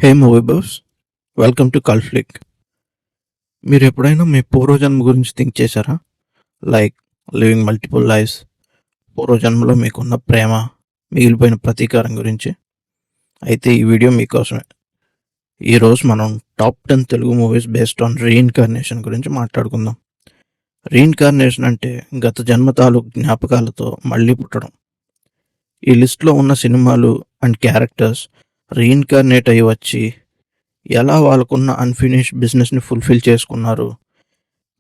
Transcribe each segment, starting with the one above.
Hey movie buffs, welcome to కల్ఫ్లిక్. మీరు ఎప్పుడైనా మీ పూర్వజన్మ గురించి థింక్ చేశారా? లైక్ లివింగ్ మల్టిపుల్ లైఫ్స్, పూర్వజన్మలో మీకున్న ప్రేమ, మిగిలిపోయిన ప్రతీకారం గురించి. అయితే ఈ వీడియో మీకోసమే. ఈరోజు మనం top 10 Telugu movies based on reincarnation గురించి మాట్లాడుకుందాం. రీఇన్కార్నేషన్ అంటే గత జన్మ తాలూకు జ్ఞాపకాలతో మళ్ళీ పుట్టడం. ఈ లిస్ట్లో ఉన్న సినిమాలు అండ్ క్యారెక్టర్స్ రీఇన్కార్నేట్ అయ్యి వచ్చి ఎలా వాళ్ళకున్న అన్ఫినిష్డ్ బిజినెస్ని ఫుల్ఫిల్ చేసుకున్నారు,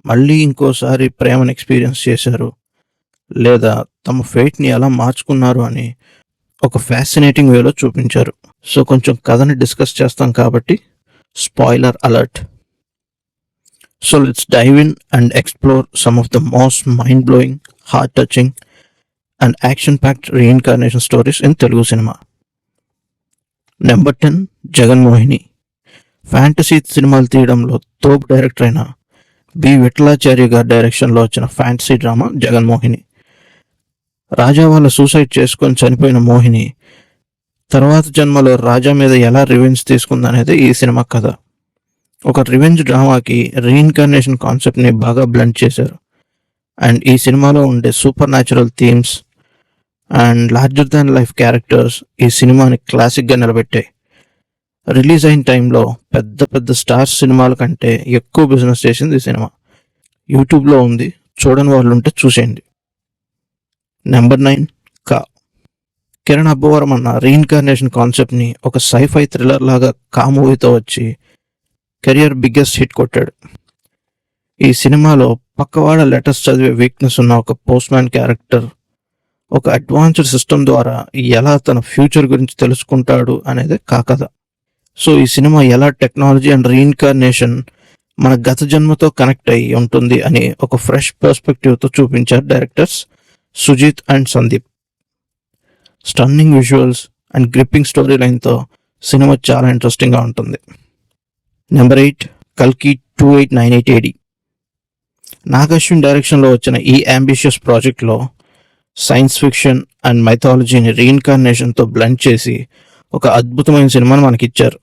మళ్ళీ ఇంకోసారి ప్రేమను ఎక్స్పీరియన్స్ చేశారు, లేదా తమ ఫేట్ని ఎలా మార్చుకున్నారు అని ఒక ఫ్యాసినేటింగ్ వేలో చూపించారు. సో కొంచెం కథని డిస్కస్ చేస్తాం కాబట్టి spoiler alert. So let's dive in and explore some of the most mind blowing, heart touching and action packed reincarnation stories in Telugu cinema. Number 10, Jaganmohini. Fantasy సినిమాలు తీయడంలో తోపు డైరెక్టర్ అయిన బి విఠలాచార్య గారి డైరెక్షన్లో వచ్చిన ఫ్యాంటసీ డ్రామా జగన్మోహిని. రాజా వాళ్ళ సూసైడ్ చేసుకొని చనిపోయిన మోహిని తర్వాత జన్మలో రాజా మీద ఎలా రివెంజ్ తీసుకుందనేది ఈ సినిమా కథ. ఒక రివెంజ్ డ్రామాకి రీఇన్కార్నేషన్ కాన్సెప్ట్ని బాగా బ్లెండ్ చేశారు. అండ్ ఈ సినిమాలో ఉండే super natural themes and larger than life characters ఈ సినిమాని క్లాసిక్గా నిలబెట్టాయి. రిలీజ్ అయిన టైంలో పెద్ద పెద్ద స్టార్స్ సినిమాల కంటే ఎక్కువ బిజినెస్ చేసింది ఈ సినిమా. యూట్యూబ్లో ఉంది, చూడని వాళ్ళు ఉంటే చూసేయండి. నెంబర్ 9, కా. కిరణ్ అబ్బవరం అన్న రీఇన్కార్నేషన్ కాన్సెప్ట్ని ఒక సైఫై థ్రిల్లర్ లాగా కా మూవీతో వచ్చి కెరియర్ బిగ్గెస్ట్ హిట్ కొట్టాడు. ఈ సినిమాలో పక్కవాడ లెటర్స్ చదివే వీక్నెస్ ఉన్న ఒక పోస్ట్ మ్యాన్ క్యారెక్టర్ ఒక అడ్వాన్స్డ్ సిస్టమ్ ద్వారా ఎలా తన ఫ్యూచర్ గురించి తెలుసుకుంటాడు అనేది కథ. సో ఈ సినిమా ఎలా టెక్నాలజీ అండ్ రీఇన్కార్నేషన్ మన గత జన్మతో కనెక్ట్ అయ్యి ఉంటుంది అని ఒక ఫ్రెష్ పర్స్పెక్టివ్తో చూపించారు directors Sujith and Sandeep. Stunning visuals and gripping story లైన్తో సినిమా చాలా ఇంట్రెస్టింగ్గా ఉంటుంది. నెంబర్ 8, కల్కి 2898 AD. నాగశ్విన్ డైరెక్షన్లో వచ్చిన ఈ అంబిషియస్ ప్రాజెక్ట్లో సైన్స్ ఫిక్షన్ అండ్ మైథాలజీని రీఇన్కార్నేషన్తో బ్లెండ్ చేసి ఒక అద్భుతమైన సినిమాను మనకిచ్చారు.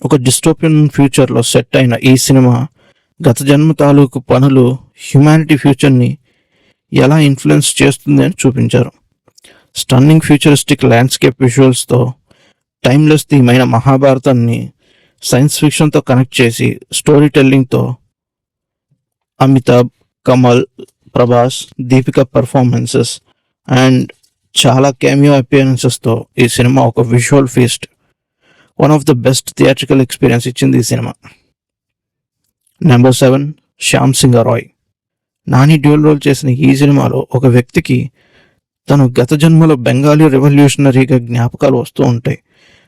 ఒక డిస్టోపియన్ ఫ్యూచర్లో సెట్ అయిన ఈ సినిమా గత జన్మ తాలూకు పనులు హ్యుమానిటీ ఫ్యూచర్ని ఎలా ఇన్ఫ్లుయెన్స్ చేస్తుంది అని చూపించారు. స్టన్నింగ్ ఫ్యూచరిస్టిక్ ల్యాండ్స్కేప్ విజువల్స్తో టైమ్లెస్ థీమ్ అయిన మహాభారతాన్ని సైన్స్ ఫిక్షన్తో కనెక్ట్ చేసి స్టోరీ టెల్లింగ్తో అమితాబ్, కమల్, ప్రభాస్, దీపిక పర్ఫార్మెన్సెస్ అండ్ చాలా కెమియో అపియరెన్సెస్తో ఈ సినిమా ఒక visual feast. One of the best theatrical experience ఇచ్చింది ఈ సినిమా. Number 7, Shyam Singha Roy. Nani dual role చేసిన ఈ సినిమాలో ఒక వ్యక్తికి తను గత జన్మలో బెంగాలీ రెవల్యూషనరీగా జ్ఞాపకాలు వస్తూ ఉంటాయి.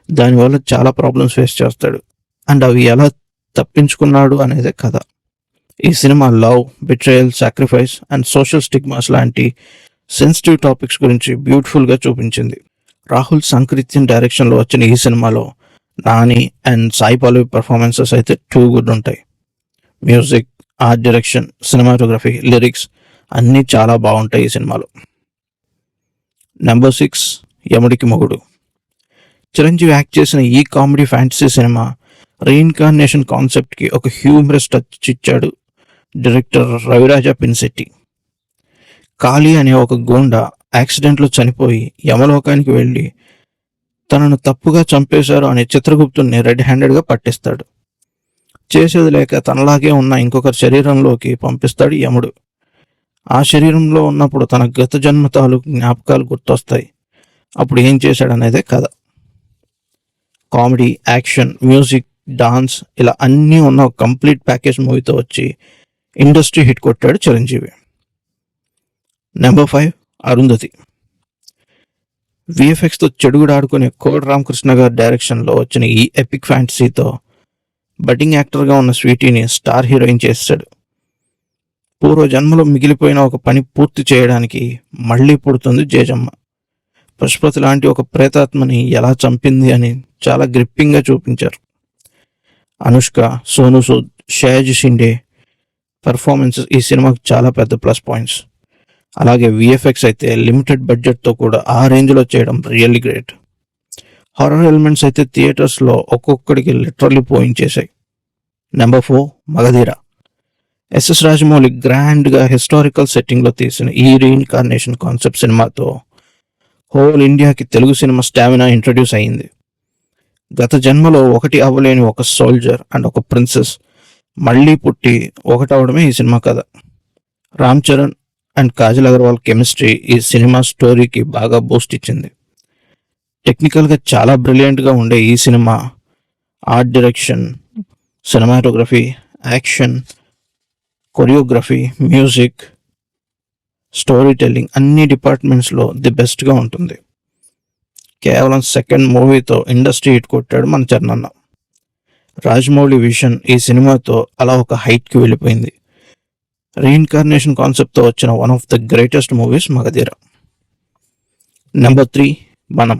దానివల్ల చాలా ప్రాబ్లమ్స్ ఫేస్ చేస్తాడు అండ్ అవి ఎలా తప్పించుకున్నాడు అనేదే కథ. ఈ cinema love, betrayal, sacrifice and social stigmas లాంటి సెన్సిటివ్ టాపిక్స్ గురించి బ్యూటిఫుల్గా చూపించింది. రాహుల్ సంకృత్యన్ డైరెక్షన్లో వచ్చిన ఈ సినిమాలో నాని అండ్ సాయి పల్లవి పర్ఫార్మెన్సెస్ అయితే టూ గుడ్ ఉంటాయి. Music, art direction, cinematography, lyrics అన్నీ చాలా బాగుంటాయి ఈ సినిమాలో. నెంబర్ 6, యముడికి మొగుడు. చిరంజీవి యాక్ట్ చేసిన ఈ కామెడీ ఫ్యాంటసీ సినిమా రీఇన్కార్నేషన్ కాన్సెప్ట్కి ఒక హ్యూమరస్ టచ్ ఇచ్చాడు డైరెక్టర్ రవిరాజా పిన్శెట్టి. కాళీ అనే ఒక గూండా యాక్సిడెంట్లో చనిపోయి యమలోకానికి వెళ్ళి తనను తప్పుగా చంపేశారు అనే చిత్రగుప్తుని రెడ్ హ్యాండెడ్గా పట్టిస్తాడు. చేసేది లేక తనలాగే ఉన్న ఇంకొకరి శరీరంలోకి పంపిస్తాడు యముడు. ఆ శరీరంలో ఉన్నప్పుడు తన గత జన్మ తాలూకు జ్ఞాపకాలు గుర్తొస్తాయి. అప్పుడు ఏం చేశాడనేదే కథ. కామెడీ, యాక్షన్, మ్యూజిక్, డాన్స్ ఇలా అన్నీ ఉన్న ఒక కంప్లీట్ ప్యాకేజ్ మూవీతో వచ్చి ఇండస్ట్రీ హిట్ కొట్టాడు చిరంజీవి. నెంబర్ 5, అరుంధతి. విఎఫ్ఎక్స్తో చెడుగుడు ఆడుకునే కోడి రామకృష్ణ గారి డైరెక్షన్లో వచ్చిన ఈ ఎపిక్ ఫ్యాంటసీతో బడ్డింగ్ యాక్టర్గా ఉన్న స్వీటీని స్టార్ హీరోయిన్ చేశాడు. పూర్వ జన్మలో మిగిలిపోయిన ఒక పని పూర్తి చేయడానికి మళ్ళీ పుడుతుంది జేజమ్మ. పశుపతి లాంటి ఒక ప్రేతాత్మని ఎలా చంపింది అని చాలా గ్రిప్పింగ్గా చూపించారు. అనుష్క, సోను సూద్, షయాజీ షిండే పర్ఫార్మెన్సెస్ ఈ సినిమాకి చాలా పెద్ద ప్లస్ పాయింట్స్. అలాగే విఎఫ్ఎక్స్ అయితే లిమిటెడ్ బడ్జెట్తో కూడా ఆ రేంజ్లో చేయడం రియల్లీ గ్రేట్. హారర్ ఎలిమెంట్స్ అయితే థియేటర్స్లో ఒక్కొక్కడికి లిటరల్లీ పోయించేశాయి. నెంబర్ 4 మగధీర. ఎస్ఎస్ రాజమౌళి గ్రాండ్గా హిస్టారికల్ సెట్టింగ్లో తీసిన ఈ రీఇన్కార్నేషన్ కాన్సెప్ట్ సినిమాతో హోల్ ఇండియాకి తెలుగు సినిమా స్టామినా ఇంట్రడ్యూస్ అయ్యింది. గత జన్మలో ఒకటి అవ్వలేని ఒక సోల్జర్ అండ్ ఒక ప్రిన్సెస్ మళ్ళీ పుట్టి ఒకటవడమే ఈ సినిమా కథ. రామ్ చరణ్ అండ్ కాజల్ అగర్వాల్ కెమిస్ట్రీ ఈ సినిమా స్టోరీకి బాగా బూస్ట్ ఇచ్చింది. టెక్నికల్గా చాలా బ్రిలియంట్గా ఉండే ఈ cinema art direction, cinematography, action, choreography, music, story telling అన్ని డిపార్ట్మెంట్స్లో ది బెస్ట్గా ఉంటుంది. కేవలం సెకండ్ మూవీతో ఇండస్ట్రీ హిట్ కొట్టాడు మన చరణ్ అన్న. రాజమౌళి విజన్ ఈ సినిమాతో అలా ఒక హైట్కి వెళ్ళిపోయింది. రీఇన్కార్నేషన్ కాన్సెప్ట్తో వచ్చిన one of the greatest movies Magadheera. Number 3 మనం.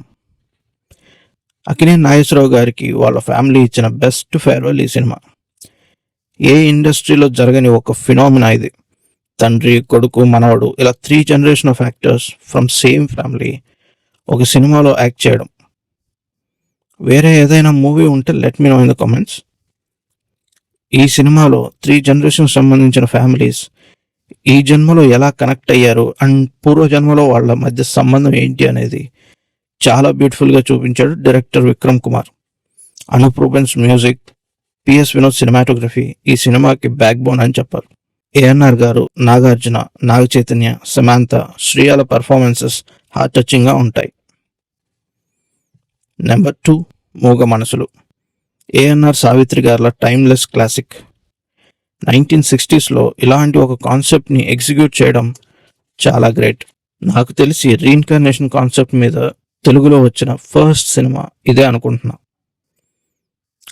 అక్కినేని నాగేశ్వరరావు గారికి వాళ్ళ ఫ్యామిలీ ఇచ్చిన బెస్ట్ ఫేర్వెల్ ఈ సినిమా. ఏ ఇండస్ట్రీలో జరగని ఒక ఫినామినా ఇది. తండ్రి, కొడుకు, మనవడు ఇలా 3 generation of actors from same family ఒక సినిమాలో యాక్ట్ చేయడం. వేరే ఏదైనా మూవీ ఉంటే let me know in the comments. ఈ సినిమాలో 3 జనరేషన్ సంబంధించిన ఫ్యామిలీస్ ఈ జన్మలో ఎలా కనెక్ట్ అయ్యారు అండ్ పూర్వజన్మలో వాళ్ళ మధ్య సంబంధం ఏంటి అనేది చాలా బ్యూటిఫుల్గా చూపించాడు director Vikram Kumar. Anup Rubens music, PS Vinod cinematography ఈ సినిమాకి బ్యాక్ బోన్ అని చెప్పారు. ఏఎన్ఆర్ గారు, నాగార్జున, నాగ చైతన్య, సమాంత, శ్రీయాల పర్ఫార్మెన్సెస్ హార్ట్ టచింగ్గా ఉంటాయి. నెంబర్ 2 మూగ మనసులు. ఏఎన్ఆర్ సావిత్రి గార్ల టైమ్లెస్ క్లాసిక్. 1960స్లో ఇలాంటి ఒక కాన్సెప్ట్ని ఎగ్జిక్యూట్ చేయడం చాలా గ్రేట్. నాకు తెలిసి రీఇన్కార్నేషన్ కాన్సెప్ట్ మీద తెలుగులో వచ్చిన ఫస్ట్ సినిమా ఇదే అనుకుంటున్నా.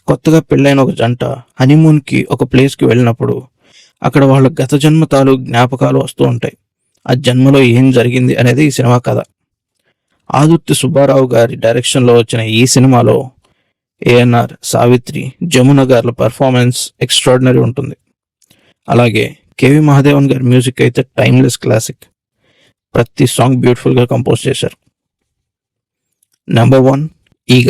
కొత్తగా పెళ్ళైన ఒక జంట హనీమూన్కి ఒక ప్లేస్కి వెళ్ళినప్పుడు అక్కడ వాళ్ళ గత జన్మ తాలూకు జ్ఞాపకాలు వస్తూ ఉంటాయి. ఆ జన్మలో ఏం జరిగింది అనేది ఈ సినిమా కథ. ఆదుర్తి సుబ్బారావు గారి డైరెక్షన్లో వచ్చిన ఈ సినిమాలో ఏఎన్ఆర్, సావిత్రి, జమున గార్ల పర్ఫార్మెన్స్ ఎక్స్ట్రాడినరీ ఉంటుంది. అలాగే కేవి మహాదేవన్ గారి మ్యూజిక్ అయితే టైమ్లెస్ క్లాసిక్. ప్రతి సాంగ్ బ్యూటిఫుల్గా కంపోజ్ చేశారు. నెంబర్ 1 ఈగ.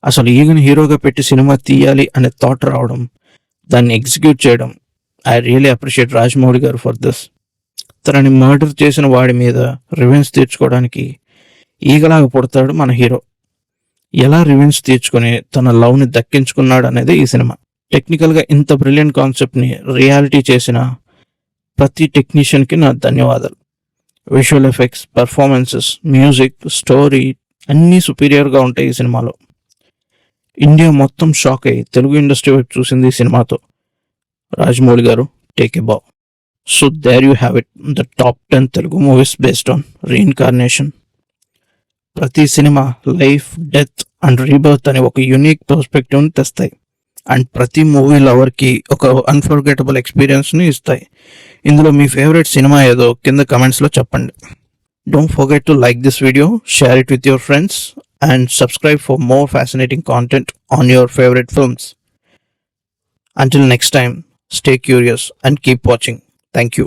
అసలు ఈగని హీరోగా పెట్టి సినిమా తీయాలి అనే థాట్ రావడం, దాన్ని ఎగ్జిక్యూట్ చేయడం, ఐ రియలీ అప్రిషియేట్ రాజమౌళి గారు ఫర్ దిస్. తనని మర్డర్ చేసిన వాడి మీద రివెంజ్ తీర్చుకోవడానికి ఈగలాగా పుడతాడు మన హీరో. ఎలా రివెంజ్ తీర్చుకొని తన లవ్ని దక్కించుకున్నాడు అనేది ఈ సినిమా. టెక్నికల్గా ఇంత బ్రిలియంట్ కాన్సెప్ట్ని రియాలిటీ చేసిన ప్రతి టెక్నీషియన్కి నా ధన్యవాదాలు. Visual effects, performances, music, story అన్నీ సుపీరియర్గా ఉంటాయి ఈ సినిమాలో. ఇండియా మొత్తం షాక్ అయ్యి తెలుగు ఇండస్ట్రీ వైపు చూసింది ఈ సినిమాతో. రాజమౌళి గారు take a bow. So there you have it, the top 10 Telugu movies based on reincarnation. ప్రతి సినిమా లైఫ్, డెత్ అండ్ రీబర్త్ అనే ఒక యూనిక్ పర్స్పెక్టివ్ని తెస్తాయి అండ్ ప్రతి మూవీ లవర్కి ఒక అన్ఫర్గెటబుల్ ఎక్స్పీరియన్స్ని ఇస్తాయి. ఇందులో మీ ఫేవరెట్ సినిమా ఏదో కింద కమెంట్స్లో చెప్పండి. Don't forget to like this video, share it with your friends and subscribe for more fascinating content on your favorite films. Until next time, stay curious and keep watching. Thank you.